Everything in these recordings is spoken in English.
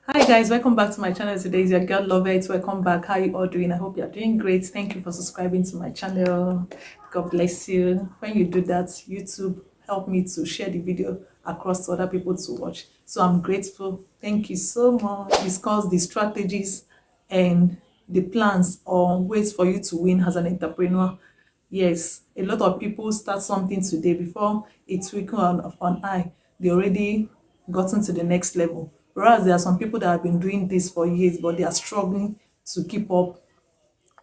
Hi guys, welcome back to my channel. Today is your girl Loveit. Welcome back. How you all doing? I hope you are doing great. Thank you for subscribing to my channel. God bless you. When you do that, YouTube help me to share the video across to other people to watch. So I'm grateful. Thank you so much. Discuss the strategies and the plans or ways for you to win as an entrepreneur. Yes, a lot of people start something today before a twinkle of an eye. They already gotten to the next level. Whereas there are some people that have been doing this for years, but they are struggling to keep up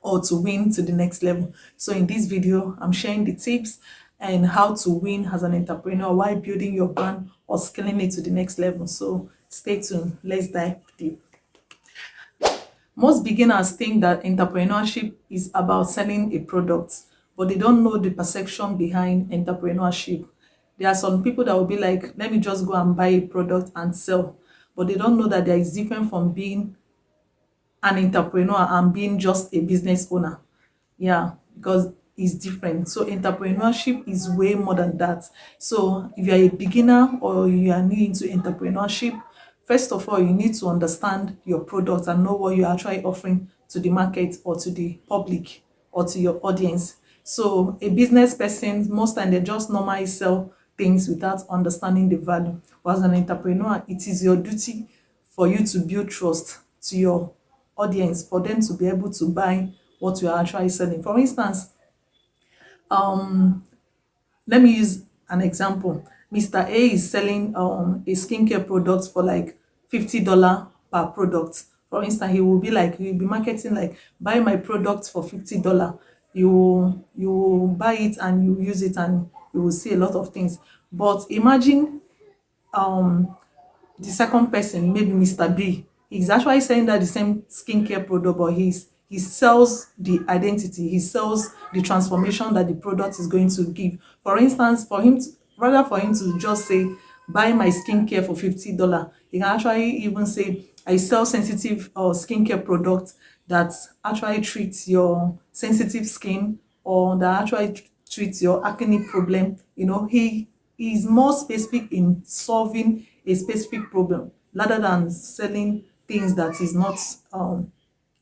or to win to the next level. So in this video, I'm sharing the tips and how to win as an entrepreneur while building your brand or scaling it to the next level. So stay tuned. Let's dive deep. Most beginners think that entrepreneurship is about selling a product, but they don't know the perception behind entrepreneurship. There are some people that will be like, let me just go and buy a product and sell, but they don't know that there is different from being an entrepreneur and being just a business owner. Yeah, because it's different. So entrepreneurship is way more than that. So if you're a beginner or you are new into entrepreneurship, first of all, you need to understand your product and know what you're actually offering to the market or to the public or to your audience. So a business person, most time they just normally sell things without understanding the value. But as an entrepreneur, it is your duty for you to build trust to your audience, for them to be able to buy what you are actually selling. For instance, let me use an example. Mr. A is selling a skincare product for like $50 per product. For instance, he will be marketing like, buy my product for $50. You buy it and you use it and you will see a lot of things. But imagine the second person, maybe Mr. B, he's actually selling that the same skincare product, but he sells the identity, he sells the transformation that the product is going to give. For instance, rather for him to just say, buy my skincare for $50, he can actually even say, I sell sensitive skincare products that actually treats your sensitive skin or that actually treats your acne problem. He is more specific in solving a specific problem rather than selling things that is not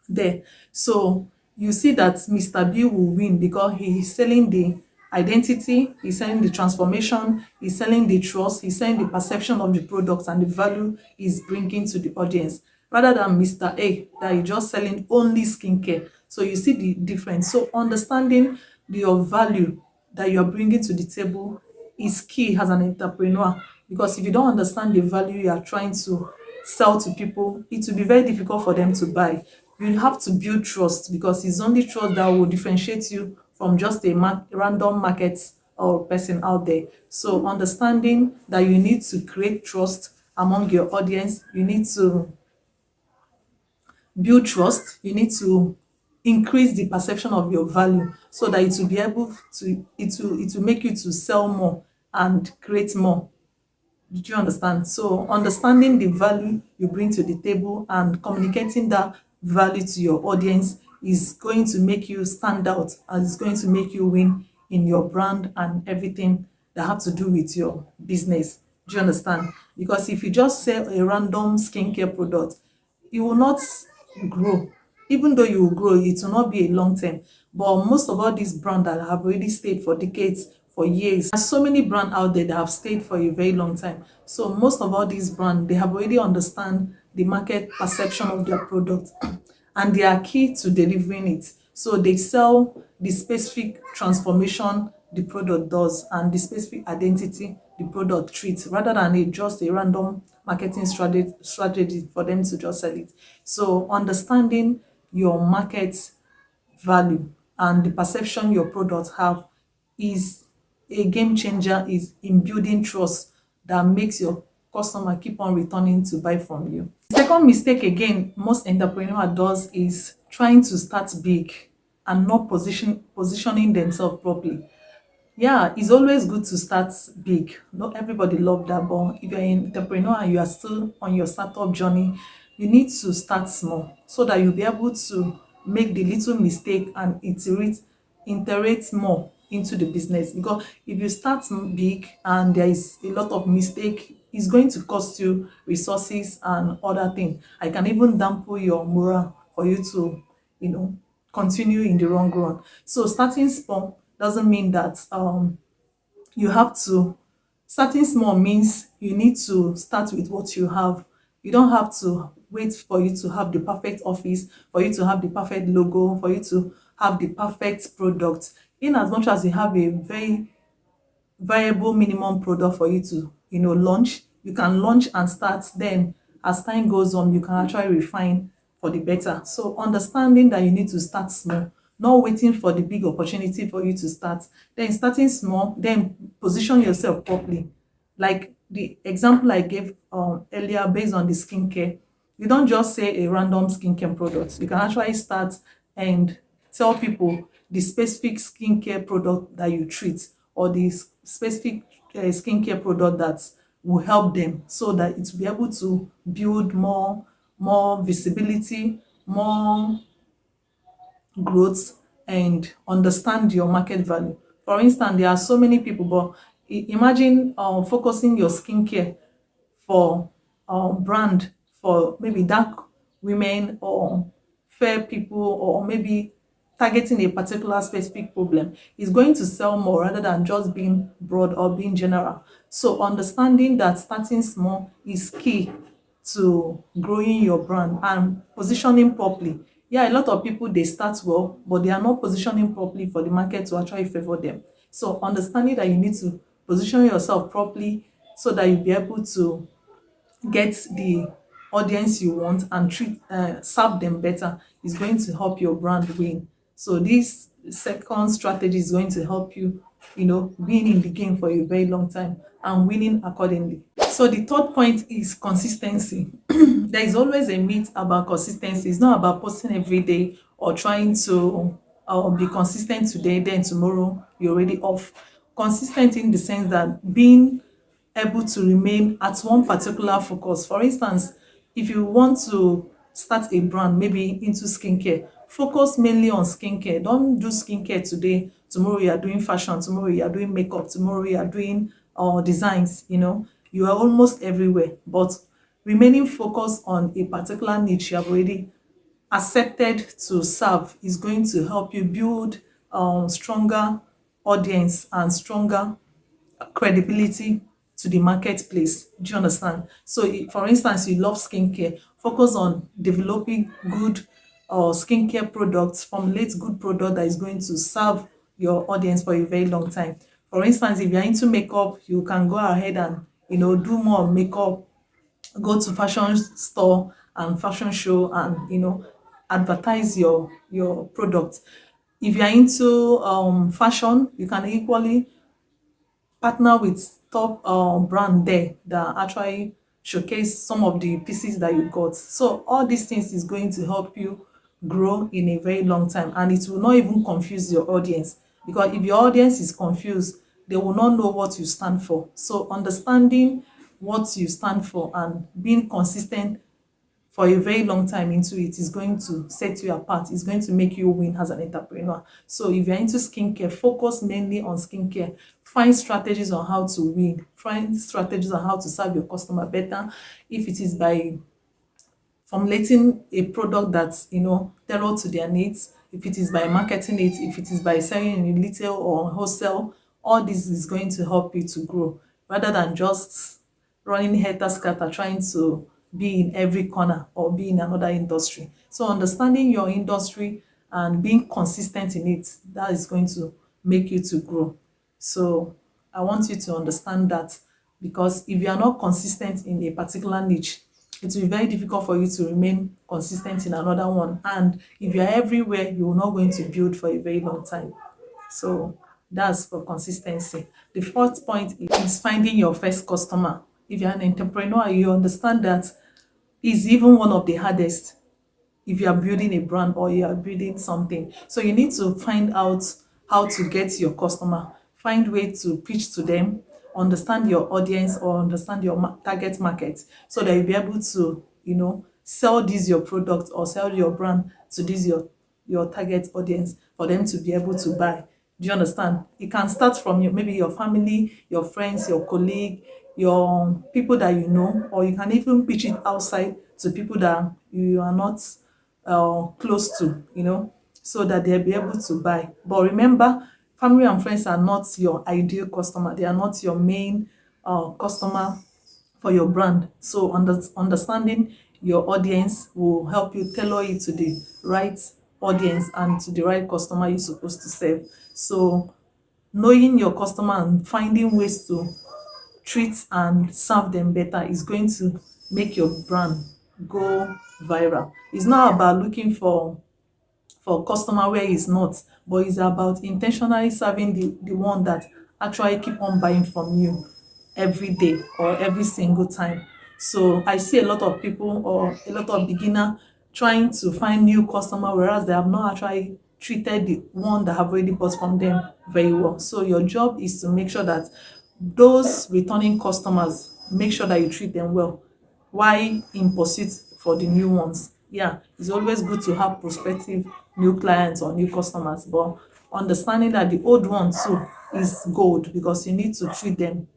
there. So you see that Mr. B will win because he is selling the identity, he's selling the transformation, he's selling the trust, he's selling the perception of the products and the value he's bringing to the audience, rather than Mr. A that is just selling only skincare. So you see the difference. So understanding your value that you're bringing to the table is key as an entrepreneur, because if you don't understand the value you are trying to sell to people, it will be very difficult for them to buy. You have to build trust, because it's only trust that will differentiate you from just a random market or person out there. So understanding that you need to create trust among your audience, you need to build trust, you need to increase the perception of your value so that it will be able to it will make you to sell more and create more. Did you understand? So understanding the value you bring to the table and communicating that value to your audience is going to make you stand out, and it's going to make you win in your brand and everything that have to do with your business. Do you understand? Because if you just sell a random skincare product, you will not grow. Even though you will grow, it will not be a long term. But most of all these brands that have already stayed for decades, for years, there's so many brands out there that have stayed for a very long time. So most of all these brands, they have already understand the market perception of their product and they are key to delivering it. So they sell the specific transformation the product does and the specific identity the product treats, rather than just a random marketing strategy for them to just sell it. So understanding your market value and the perception your products have is a game changer, is in building trust that makes your customer keep on returning to buy from you. The second mistake again most entrepreneur does is trying to start big and not positioning themselves properly. Yeah, it's always good to start big. Not everybody love that, but if you're an entrepreneur and you are still on your startup journey, you need to start small so that you'll be able to make the little mistake and iterate more into the business. Because if you start big and there is a lot of mistake it's going to cost you resources and other things. I can even dampen your morale for you to, you know, continue in the long run. So starting small doesn't mean that you have to. Starting small means you need to start with what you have. You don't have to wait for you to have the perfect office, for you to have the perfect logo, for you to have the perfect product. In as much as you have a very viable minimum product for you to, you know, launch, you can launch and start. Then as time goes on, you can actually refine for the better. So understanding that you need to start small, not waiting for the big opportunity for you to start, then starting small, then position yourself properly. Like the example I gave earlier based on the skincare, you don't just say a random skincare product. You can actually start and tell people the specific skincare product that you treat, or the specific skincare product that will help them, so that it will be able to build more visibility, more growth, and understand your market value. For instance, there are so many people, but imagine focusing your skincare for brand for maybe dark women or fair people, or maybe targeting a particular specific problem is going to sell more rather than just being broad or being general. So understanding that starting small is key to growing your brand and positioning properly. Yeah, a lot of people, they start well, but they are not positioning properly for the market to actually favor them. So understanding that you need to position yourself properly so that you'll be able to get the audience you want and serve them better is going to help your brand win. So this second strategy is going to help you, you know, being in the game for a very long time and winning accordingly. So the third point is consistency. There is always a myth about consistency. It's not about posting every day or trying to be consistent today, then tomorrow you're already off. Consistent in the sense that being able to remain at one particular focus. For instance, if you want to start a brand, maybe into skincare, focus mainly on skincare. Don't do skincare today, tomorrow you are doing fashion, tomorrow you are doing makeup, tomorrow you are doing designs. You know, you are almost everywhere, but remaining focused on a particular niche you have already accepted to serve is going to help you build stronger audience and stronger credibility to the marketplace. Do you understand? So for instance, you love skincare, focus on developing good skincare products, formulate good product that is going to serve your audience for a very long time. For instance, if you're into makeup, you can go ahead and, you know, do more makeup, go to fashion store and fashion show, and, you know, advertise your product. If you're into fashion, you can equally partner with top brand there that actually showcase some of the pieces that you got. So all these things is going to help you grow in a very long time, and it will not even confuse your audience, because if your audience is confused, they will not know what you stand for. So understanding what you stand for and being consistent for a very long time into it is going to set you apart. It's going to make you win as an entrepreneur. So if you're into skincare, focus mainly on skincare. Find strategies on how to win. Find strategies on how to serve your customer better. If it is by formulating a product that's, you know, tailored to their needs, if it is by marketing it, if it is by selling in retail or wholesale, all this is going to help you to grow rather than just running helter skelter trying to be in every corner or be in another industry. So understanding your industry and being consistent in it, that is going to make you to grow. So I want you to understand that, because if you are not consistent in a particular niche, it will be very difficult for you to remain consistent in another one. And if you're everywhere, you're not going to build for a very long time. So that's for consistency. The fourth point is finding your first customer. If you're an entrepreneur, you understand that is even one of the hardest if you are building a brand or you are building something. So you need to find out how to get your customer, find way to pitch to them, understand your audience or understand your target market, so that you'll be able to, you know, sell this your product or sell your brand to this your target audience for them to be able to buy. Do you understand? It can start from maybe your family, your friends, your colleague, your people that you know, or you can even pitch it outside to people that you are not close to, so that they'll be able to buy. But remember, family and friends are not your ideal customer. They are not your main customer for your brand. So understanding your audience will help you tailor it to the right audience and to the right customer you're supposed to serve. So knowing your customer and finding ways to treat and serve them better is going to make your brand go viral. It's not about looking for customer where it's not, but it's about intentionally serving the one that actually keep on buying from you every day or every single time. So I see a lot of people or a lot of beginner trying to find new customer, whereas they have not actually treated the one that have already bought from them very well. So your job is to make sure that those returning customers, make sure that you treat them well while in pursuit for the new ones. Yeah, it's always good to have prospective new clients or new customers, but understanding that the old ones too is gold, because you need to treat them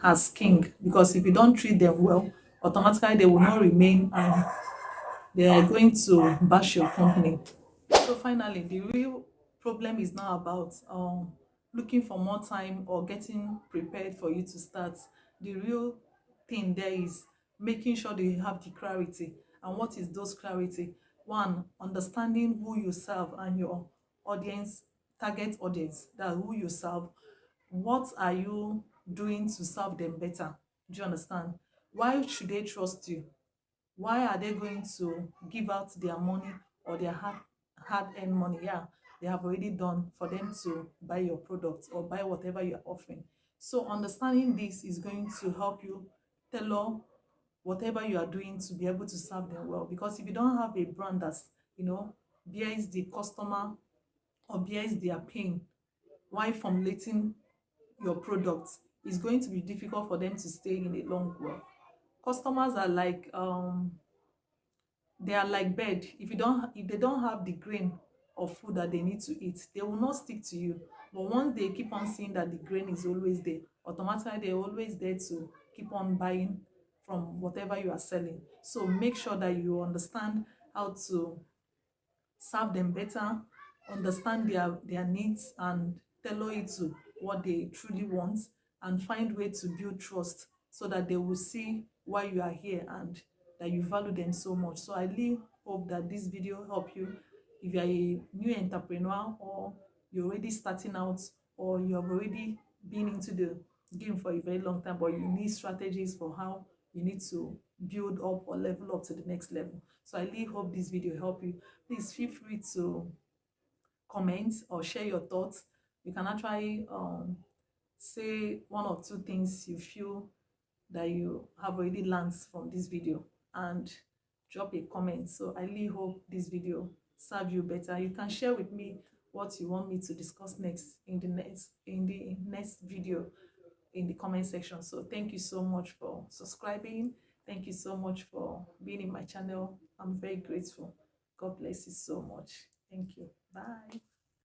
as king. Because if you don't treat them well, automatically they will not remain and they are going to bash your company. So finally, the real problem is now about looking for more time or getting prepared for you to start. The real thing there is making sure that you have the clarity. And what is those clarity? One, understanding who you serve and your audience, target audience, that who you serve. What are you doing to serve them better? Do you understand? Why should they trust you? Why are they going to give out their money or their hard-earned money? Yeah, they have already done for them to buy your product or buy whatever you're offering. So understanding this is going to help you tailor whatever you are doing to be able to serve them well. Because if you don't have a brand that's, bears the customer or bears their pain while formulating your product, it's going to be difficult for them to stay in the long run. Customers are like they are like bed. If they don't have the grain of food that they need to eat, they will not stick to you. But once they keep on seeing that the grain is always there, automatically they're always there to keep on buying from whatever you are selling. So make sure that you understand how to serve them better, understand their needs and tailor it to what they truly want, and find way to build trust so that they will see why you are here and that you value them so much. So I really hope that this video help you if you are a new entrepreneur, or you're already starting out, or you have already been into the game for a very long time, but you need strategies for how you need to build up or level up to the next level. So I really hope this video help you. Please feel free to comment or share your thoughts. You can actually say one or two things you feel that you have already learned from this video, and drop a comment. So I really hope this video serve you better. You can share with me what you want me to discuss next in the next video in the comment section. So thank you so much for subscribing. Thank you so much for being in my channel. I'm very grateful. God bless you so much. Thank you. Bye.